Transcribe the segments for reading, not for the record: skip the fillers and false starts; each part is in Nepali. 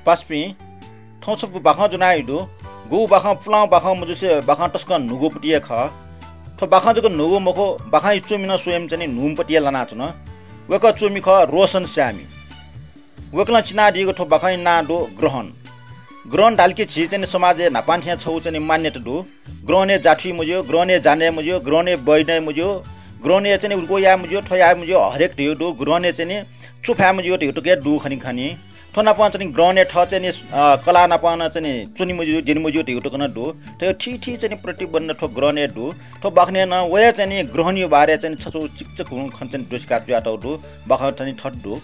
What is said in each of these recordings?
पासपी थौसप बाखा जुनाइदो गु बाखा पुलाउ बाखा मुजुसे बाखा टस्क नुगो पटिया ख थो बाखा जको नुगो मको बाखा इचुमिन स्वयं चाहिँ नुम पटिया लाना छन वक चुमी ख रोशन श्यामी वकला चिना दिएको थो बाखा ना दो ग्रहण डालके छि चाहिँ समाज नापान्थिया छौ चाहिँ मान्यता दो ग्रहणे जाठी मुज्यो ग्रहणे जाने मुज्यो ग्रहणे बैने मुज्यो ग्रहणे चाहिँ उको या मुज्यो ठया मुज्यो हरेक दियो दो ग्रहणे चाहिँ चुफा मुज्यो त्यो के दु खनी थो नापा चाहिँ ग्रहणे ठ चाहिँ कला नापाना चाहिँ चुनी मुज्यो जिन मुज्यो त्यो टकन दो त्यो ठी चाहिँ प्रतिबन्ध थो ग्रहणे दो थो बाख्ने न वया चाहिँ ग्रहणीय बारे चाहिँ छचौ चिकचक हुन खन्छन दोसका ज्याटौ दो बाखा चाहिँ ठट दो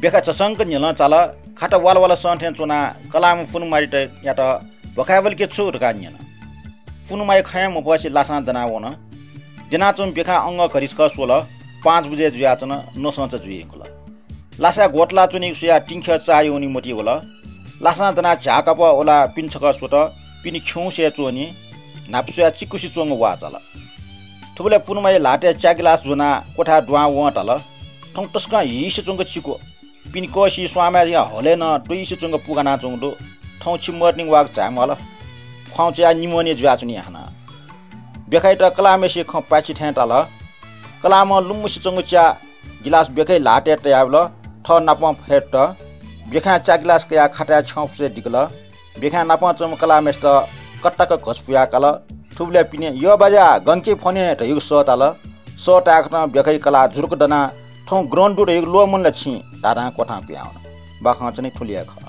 बेका चसंक निला चाला खाटा वाला सन्थे चुना कलाम फुनुमारी त या त भकावल के छु रका निन फुनुमाई खयाम बसी लासा दना वन जना चुम बेका अंग खरिसक 16 5 बजे जुया चन नसंच जुइ खुला लासा गोटला चुनी सुया टिंख चायो नि मोटी होला लासा दना झाकप ओला पिन्छक सोट पिनि खौसे चोनी नापसुया चिकुसी चोंग वा चला थुबले फुनुमाई लाटे चागिलास जुना कोठा दुवा व तल ठङ टस्का हिस चोंग चिको पिनि कोसी स्वामा या हलेन दुइस चोंग पुगाना चोंगदो ठौ छिमर्निङ वाक झामल खुाउच्या निमोने ज्वाचुनी हाना बेखाइ त कलामेसी ख पाछि ठ्या तल कलाम लुमुसी चोंग च्या गिलास बेखै लाटे तयाबल ठ नाप फेट बेखा चा गिलास कया खटा छौप से दिगल बेखा नाप चोंग कलामेस त कट्टक घसपुया कल थुबले पिने यो बजा गन्के फने त युग स तल स टाक्न बेखै कला झुरुक दना ठौ ग्रौन्ड डुट लो मन लछि दादा कोठा प्याउन बाखा चाहिँ ठुलिया ख